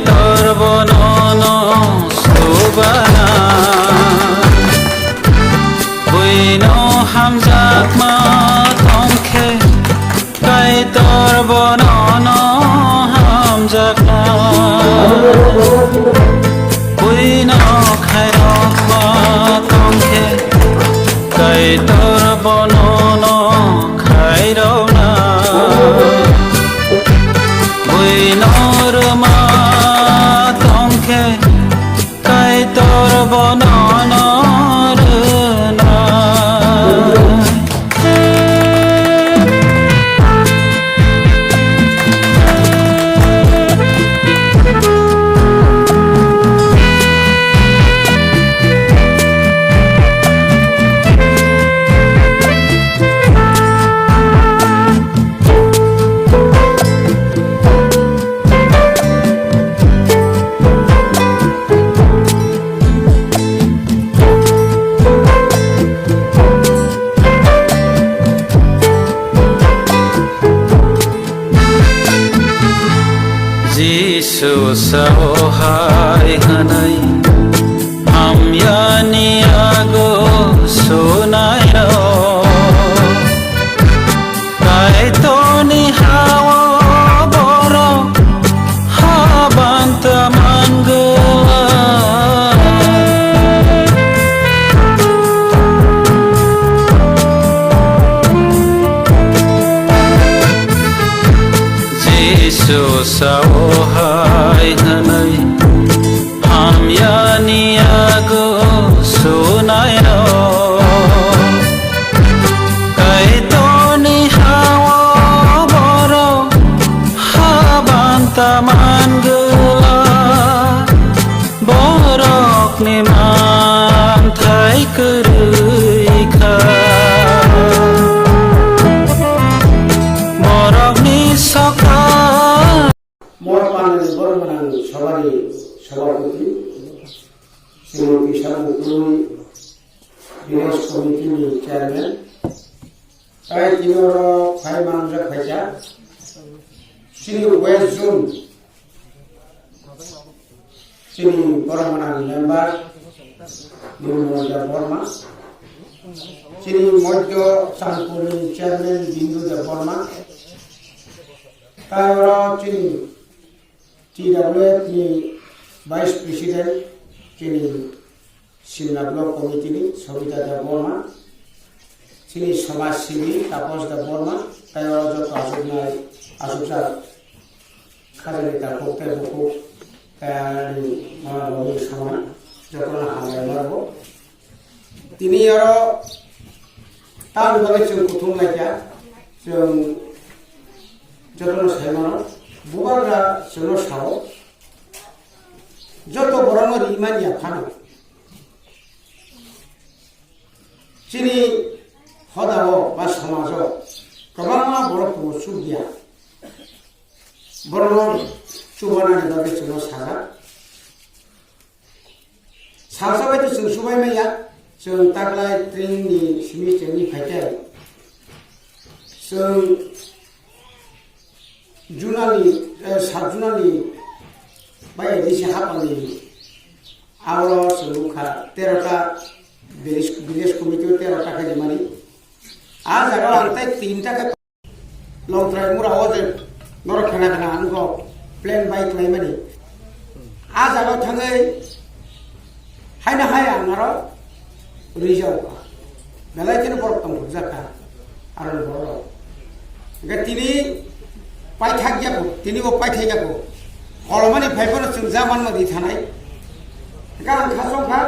তোর বনন সুবানা বইনো হামজাক মা তংখে কাই তোর বনন হামজাক না বইনো খাইরক মা তংখে কাই তোর বনন খাইরও না বইনোর মা তংখে কাই তোর বনন না Jisu sahai hanai amyani ago sunayo kai to ni hawa boro habanta mangala Jisu sahai hanai amyani ago sunayo kai to ni hawa boro habanta mangala borok ni man thai kurui kha borok ni sokha মহামান্য বর্মনান সভারই সভাপতি শ্রীমতী সামুকুল বিদেশ কমিটির chairman তাই তিনিও ফাই মানুষ খাইছা Shri west zone Shri বর্মনান মেম্বার নির্মলা বর্মা শ্রী মধ্য চাঁদপুরের চেয়ারম্যান বিন্দুদেব বর্মা তাই ওরা Shri TWF ni Vice President kini Simla Block Committee ni Sobita da Borma sini Samaj Sevi Tapos da Borma tayo joto asubsa khadari ta kokte buku kaya ni mga logi sama joto na hangay marbo tini aro taon bagay siyang kutung laikya siyang joto na saymano বুবাররা সেনো সাও যত বরঙর ইমানিয়া Fanon চিনি হদাও বা সমাজ প্রবামা বড় সুবিয়া বরং চুবানানি দবে সেনো সাজা সালসাবাইতে जों सुबाय मैया जों तागलाय ट्रेननि सिमिस्टारनि फाइटाय जों जुनाली सात जुनाली बाय दिसे हापानि आवरो सुलुखा 13टा विदेश कमिटी 13टा खाजिमानि आ जागा आंताय 3टा लंथ्राय मुराव जे नर खाना खाना आंगो प्लेन बाइक लाइमानि आ जागा थाङै हायना हाय आंगारो रिजाव बेलायखिनि बरतम जाका आरो बर गतिनि पाइथागियाको तिनीको पाइथागियाको हलमानि फाइफोर जों जामान मदि थानाय गान खासंखा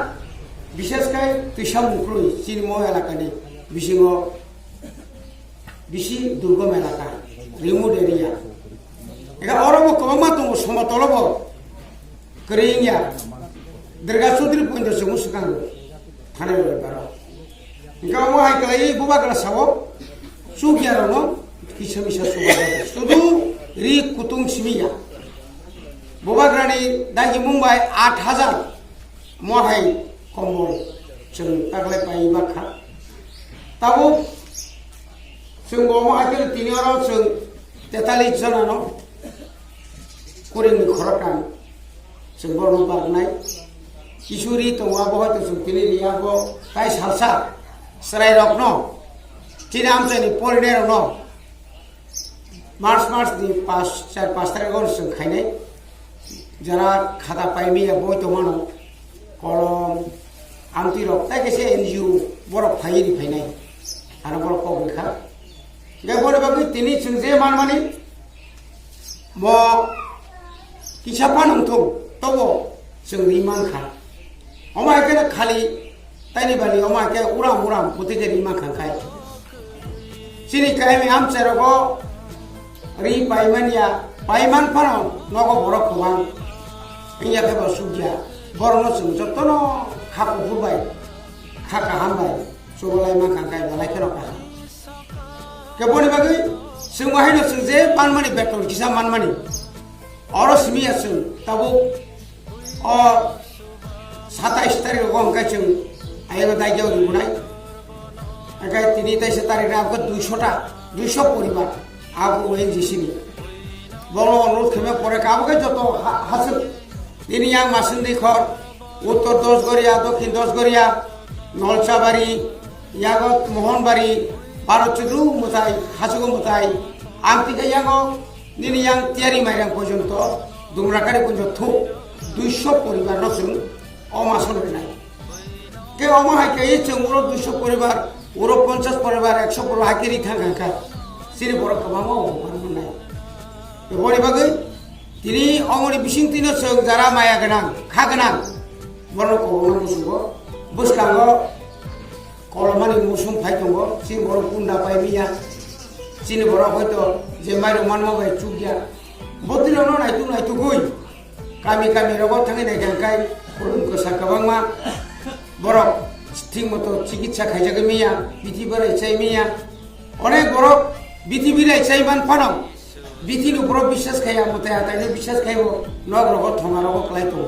बिशेषकै तुइसा मुख्रुइ चिनमो एलाकानि बिसिङो बिसि दुर्गम एलाका रिमोट एरिया एगा अरबो कबमा दङ समतलबो करिंया दुर्गा चौधरी पइन्ट जों सुखां थानाय बारो गावो हायकलाय बुबाग्रा सावो सुगियारनो किसा मिसा सुबाग्रा सुदु रि कुतुं सिमिया बुबाग्रानि दागि मुम्बाइ 8000 महाय कम्बल जों तागलाय पाइ बाखा ताबो जों गमा हायकल तिनियाराव जों 43 जनानो कुरिंनि खरकान जों बरनो बारनाय किशोरी दंबाबो हयতো जों तिनि रियाबो काय सालसा सराय रक न तिनि आमचाइनि परिनाय रक न मार्च नि 4-5 तारिखआव जों खायनाय যারা খাতা পাইমিয়া বই তো মানো কলম আমতি রক তাই কেসে এনজিও বড় ফাইরি ফাইনাই আর বড় কক লেখা বলে বাকি তিনি যে মানমানি ম কিসাপান হতো তবু जों রিমান খা অমায়কে খালি তাইনি বালি অমায়কে উড়াম উড়াম প্রতিকে রিমা খাঙ্কাই সিনি কাইমি আমচারগ রি পাইমানিয়া পাইমান ফানো নগ বড় খবাং ইয়া কেবল সুবিয়া বরনো जों যতন খাকো ফুরবাই খাকা হামবাই সবলাই মা খাঙ্কাই বালাই খেরকা কেবলি বাকি जों बाहायनो जों जे मानमानि बेतन किसा मानमानि अरसमिया जों ताबो 27 तारिख अंकाय जों आयनो दायगायाव रिबुनाय आगाय 23 तारिख आगो 200 परिबार आगो एनजिसिनि বড় অনুরোধ খেমে পরে কাবকে যত হাসিল তিনি আং মাসুন্দি খর উত্তর 10 গড়িয়া দক্ষিণ 10 গড়িয়া নলচাবাড়ি ইয়াগত মোহনবাড়ি 12 মুতাই হাসুগো মুতাই আমতিকে ইয়াগো নিনি ইয়াং তিয়ারি মাইরাং পর্যন্ত দুমরাকারি কুঞ্জ থু 200 পরিবার নসুন অমাসন নাই কে অমাহাইকে এই চঙ্গুলো 200 পরিবার ওর 50 পরিবার 100 পরিবার হাকিরি খাঙ্খা সিরি বড় কমামো পারবো নাই বড়ি বাগৈ তিনি অমরি বিসিং তিনো जों যারা মায়া গোনাं খা গোনাं বড় কবনো মুসুগো বুসকাঙ্গো কলমানি মুসুম ফাই दङ सिं बड़ कुंडा पाइमिया सिनि बड़ हयतो जे माइरो मानमाबाय चुगिया बदिनो नायतु गई गामि गामि रग थाङै नायखांखाय खुलुम गोसा गोबांमा बड़ ठीक मतो चिकित्सा खायजागो मिया बिथि बोराय चाइ मिया अनेक बड़ बिथि बिराय चाइ मान फानाव बिथिनु बड़ বিশ্বাস खाया मते आतायनो বিশ্বাস खायबो नग रग थङा रग क्लायतो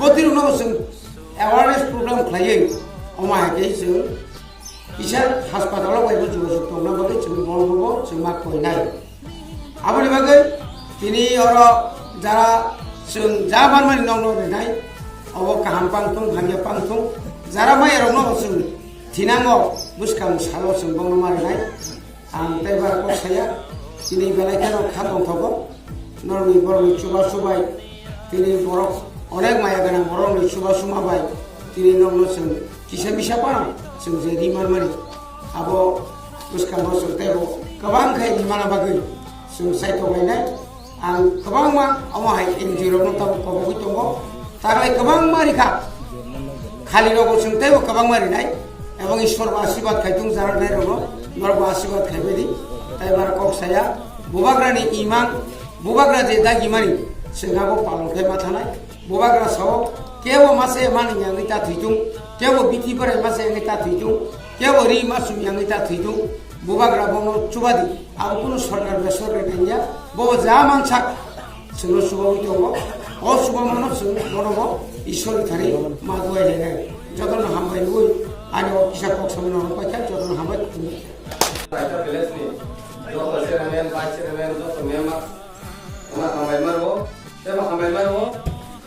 बदिनो न जों एवारनेस प्रग्राम खायो अमाहाके जों इसार हासपातालाव बायबो जों दंना बागै जों बलबो जों मा कयनाय आबनि बागै तिनि अर जारा जों जा मानमानि नंनो रेनाय अब काहाम पांथुं भांगे पांथुं जारा माय रंनो जों थिनांगो बुसकां सालो जों बंनो मारनाय आं ताइबार कसाया तिनि बेलायखानो खा दंथगो नरनि बरनि सुबा सुबाय तिनि बर अनेक माया गोनां बरनि सुबा सुमाबाय तिनि नंनो जों किसा मिसा पाना जों जे रिमानमानि आबो बुसकांगो जों ताइबो गोबां खाय रिमाना बागै जों सायथ'बायनाय आं गोबां मा अमाहाय एनजिअ ताबो कबगै दङ तागलाय गोबां मारिखा खालि रगो जों ताइबो गोबां मारिनाय এবং ঈশ্বর आशीर्वाद खायथुं जारनाय रनो नरबो आशीर्वाद खायबायदि ताइबार कक्साया बुबाग्रानि इमान बुबाग्रा जे दागिमानि जोंहाबो पालंखाय मा थानाय बुबाग्रा साव केवो मासे मानि यांगै ता थैथुं केवो बिथि बोराय मासे यांगै ता थैथुं केवो रि मासुम यांगै ता थैथुं बुबाग्रा बनो चुबादि आबो कुनु सरकार बेसरकारि नाइया बो जा मानसा जोंनो सुबावै दङ अ सुबामनो जों बनबो ঈশ্বরनि थारै मा दुआयलायनाय जतन हामबाय नुय आनि अफिसा कक्सामनो पाइखा जतन हामबाय Baca beles nih, dokter seremen, baca seremen, dokter memang, orang hamil maru, siapa hamil maru,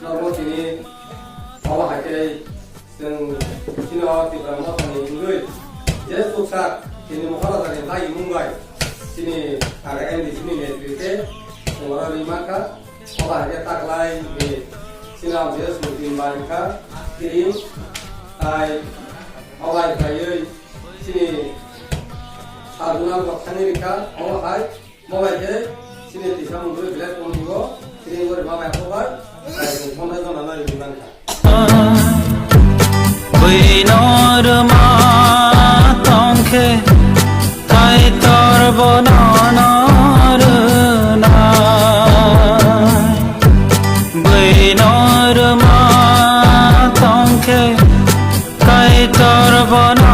normal sini, awak hakai, sini awak di dalam apa ni ingui, jadi sukses, sini mukalla tadi lagi munggai, sini ada yang di sini ni cerita, orang lima ka, awak hakai tak lain ni, sini awak dia suruh mereka, kirim, awak hakai, sini Aduna Baksanirika, Omahai, Mobile, Sineti Samundu, Bilet Mondigo, Sinigor Mama Kovar, and Honda Nana Yubanka. We know ma tongke tai tor bonana na we know ma tongke tai tor bonana